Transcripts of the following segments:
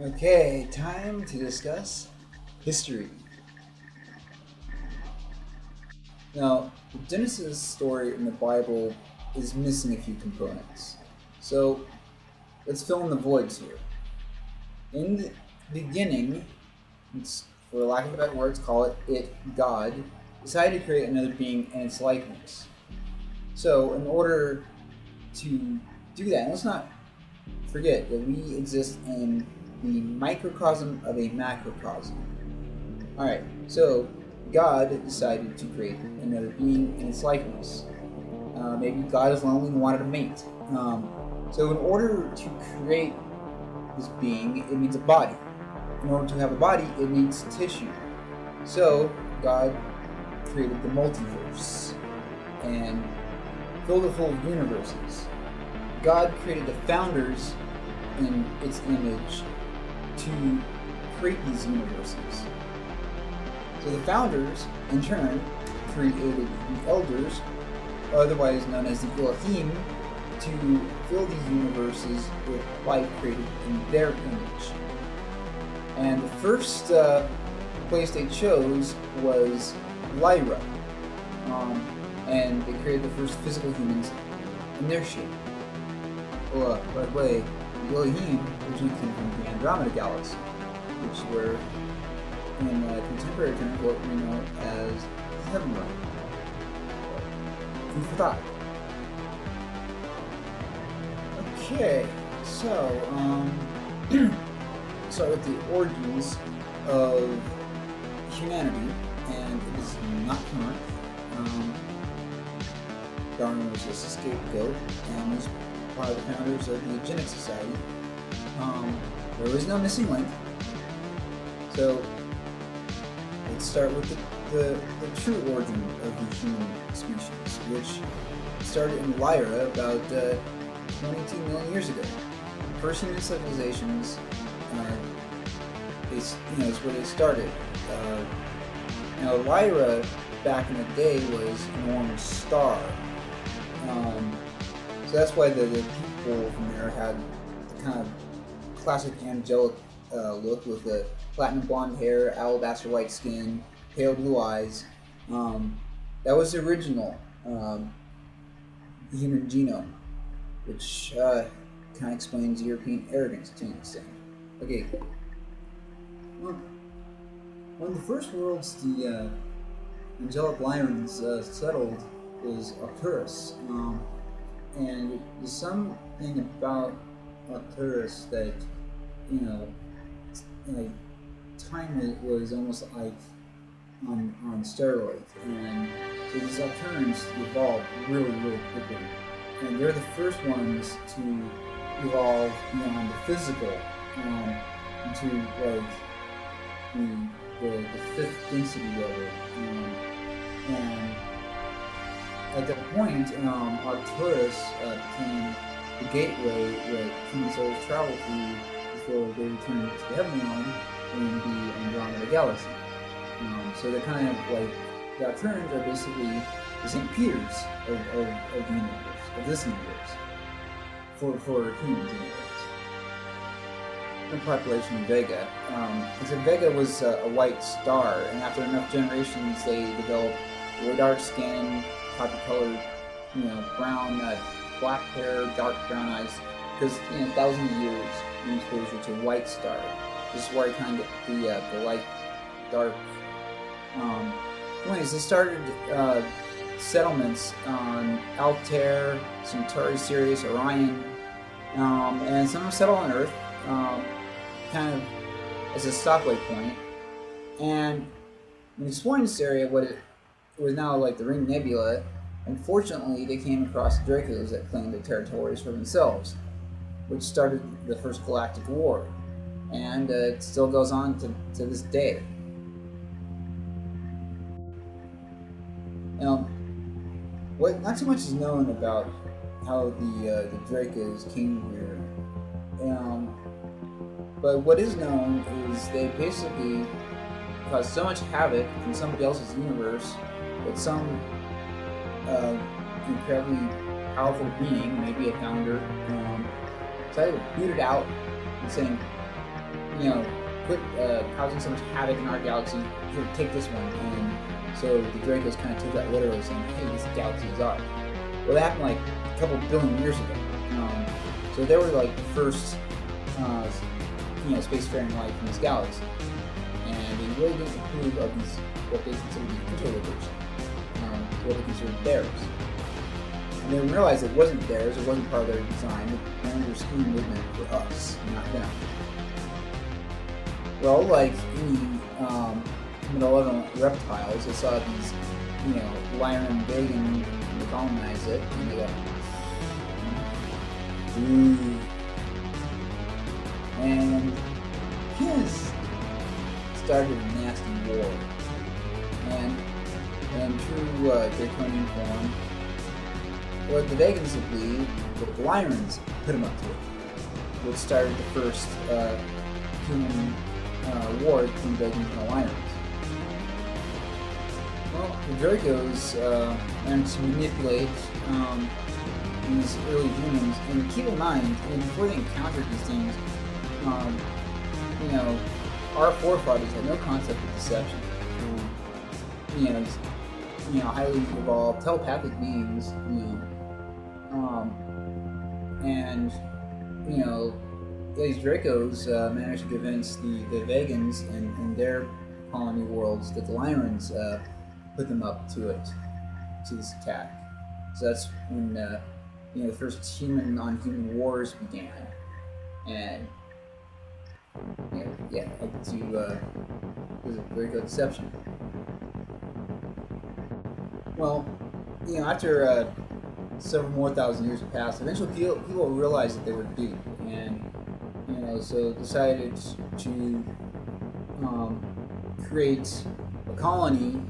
Okay, time to discuss history. Now, the Genesis story in the Bible is missing a few components. So, let's fill in the voids here. In the beginning, for lack of a better words, call it God, decided to create another being in its likeness. So, in order to do that, let's not forget that we exist in the microcosm of a macrocosm. Alright, so God decided to create another being in its likeness. Maybe God is lonely and wanted a mate. So in order to create this being, it needs a body. In order to have a body, it needs tissue. So God created the multiverse and filled it full of universes. God created the founders in its image to create these universes. So the founders, in turn, created the elders, otherwise known as the Elohim, to fill these universes with life created in their image. And the first place they chose was Lyra, and they created the first physical humans in their shape. Well, by the way, the Elohim originally came from the Andromeda Galaxy, which were, in contemporary terms, what we know as the Heaven Realm. Food for thought. Okay, so, start with the origins of humanity, and it is not current. Darwin was just a scapegoat, and was part of the founders of the Eugenics Society. There was no missing link. So let's start with the true origin of the human species, which started in Lyra about 22 million years ago. First human civilizations, is where they started. Now Lyra back in the day was an orange star. So that's why the people from there had the kind of classic angelic look with the platinum blonde hair, alabaster white skin, pale blue eyes. That was the original human genome, which kind of explains European arrogance to an extent. Okay. Well, one of the first worlds the angelic Lyrans settled was Arcturus. And there's something about Arcturus that, like, time was almost like on steroids. And so these Arcturians evolved really, really quickly. And they're the first ones to evolve beyond the physical into, like, the fifth density level. And at that point, Arcturus became the gateway that human souls travel through before they return to the heavenly realm in the Andromeda Galaxy. So they're kind of like, the Arcturians are basically the St. Peters of the universe, of this universe, for humans anyways. The population of Vega. So Vega was a white star, and after enough generations, they developed really dark skin, copper-colored, brown, black hair, dark brown eyes, because thousands of years in exposure to a white star. This is where I kind of get the light, dark. Anyways, they started settlements on Altair, Centauri, Sirius, Orion, and some of them settled on Earth, kind of as a stopping point. And when exploring this area, what it was now like the Ring Nebula, unfortunately they came across Dracos that claimed the territories for themselves, which started the First Galactic War, and it still goes on to this day. Now, what not too much is known about how the Dracos came here, but what is known is they basically caused so much havoc in somebody else's universe that some incredibly powerful being, maybe a founder, decided to boot it out and saying, quit causing so much havoc in our galaxy. Here, take this one. And so the Dracos kind of took that literally, saying, hey, this galaxy is ours. Well, that happened like a couple billion years ago. So they were like the first, spacefaring life in this galaxy. And they really didn't approve of these, what they considered the interlocation, what they considered theirs. And they realized it wasn't theirs, it wasn't part of their design, and they were scheming movement for us, not them. Well, like any malevolent reptiles, they saw these, Lyran Vegan colonize it, and they go, ooh. And his started a nasty war. And in true draconian form, what the Vegans believe, what the Lyrans put him up to it, which started the first human war between Vegans and the Lyrans. Well, the Dracos managed to manipulate these early humans, and keep in mind, before they encountered these things, our forefathers had no concept of deception. Highly evolved telepathic beings, these Dracos managed to convince the Vegans and their colony worlds that the Lyrans put them up to this attack. So that's when the first human-on-human wars began, and was a Draco deception. Well, after several more thousand years have passed, eventually people realized that they were duped, and so decided to create a colony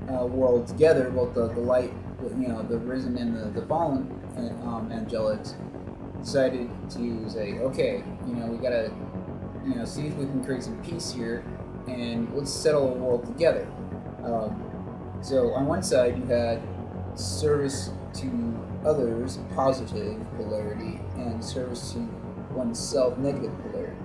world together, both the light, the risen and the fallen angelics. Decided to say, okay, we gotta, see if we can create some peace here, and let's settle a world together. So on one side you had service to others, positive polarity, and service to oneself, negative polarity.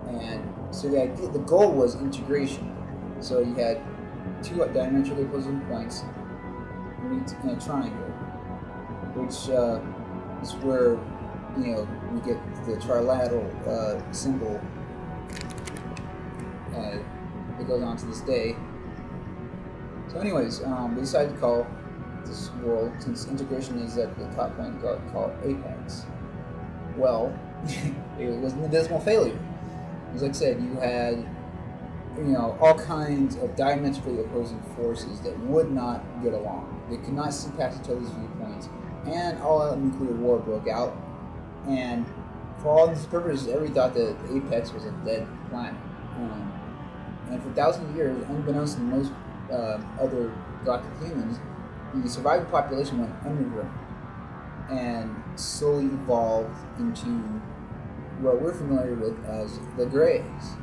And so the goal was integration. So you had two diametrically opposing points meet in a triangle, which is where we get the trilateral symbol that goes on to this day. So anyways, they decided to call this world, since integration is at the top point, call it Apex. Well, it was an abysmal failure. As I said, you had all kinds of diametrically opposing forces that would not get along. They could not see past each other's viewpoints, and all-out nuclear war broke out. And for all these purposes, everybody thought that Apex was a dead planet. And for thousands of years, unbeknownst to most other galactic humans, the surviving population went underground and slowly evolved into what we're familiar with as the Greys.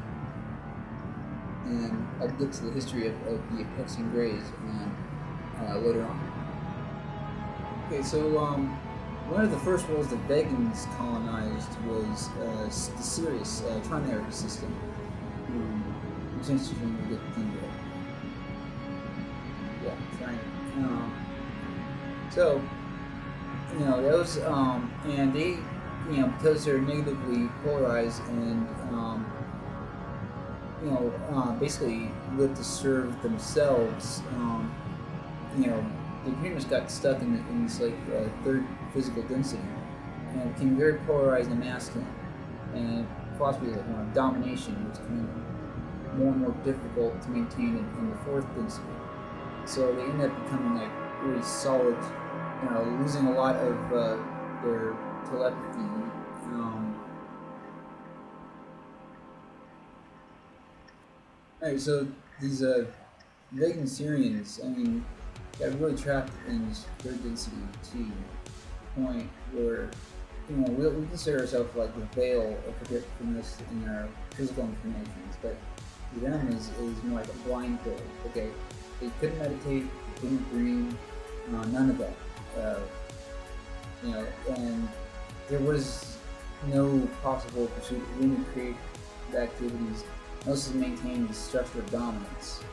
And I'll get to the history of the Apexian Greys later on. Okay, so one of the first worlds that Vegans colonized was the Sirius trinary system. It's interesting to get trinary. So, those, and they, because they're negatively polarized and, basically live to serve themselves, they pretty much got stuck in this third physical density, and became very polarized and masculine. And philosophy is one of domination, which became more and more difficult to maintain in the fourth density. So they end up becoming really solid, losing a lot of their telepathy. Alright, so these Vegan Syrians, got really trapped in this third density to the point where, we consider ourselves like the veil of forgetfulness in our physical inclinations, but the venom is more like a blindfold. Okay, they couldn't meditate, couldn't dream, none of that. And there was no possible pursuit of when to create activities, and also to maintain the structure of dominance.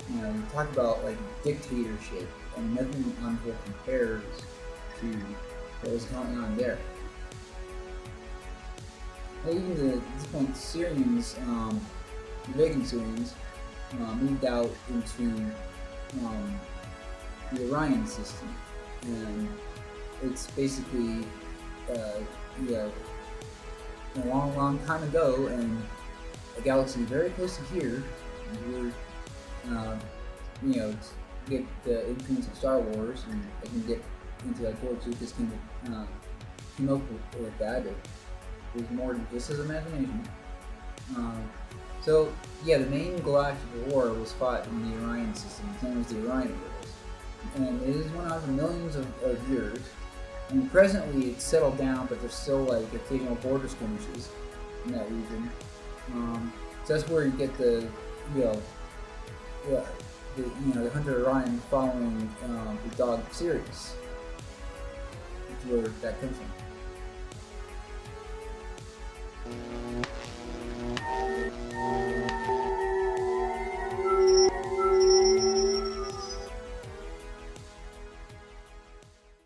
You know, you talk about like dictatorship, and nothing on what compares to what was going on there. Well, even at this point, Syrians, the Reagan Syrians, moved out into the Orion system, and it's basically, you know, a long, long time ago, and a galaxy very close to here, we're, you know, get the influence of Star Wars, and I can get into like George Lucas came up with that. There's more than just his imagination. So yeah, the main galactic war was fought in the Orion system. It's known as the Orion Wars, and it has went on for millions of years. And presently, it's settled down, but there's still like occasional border skirmishes in that region. So that's where you get the, you know, the Hunter Orion following the dog Sirius. That's where that comes from.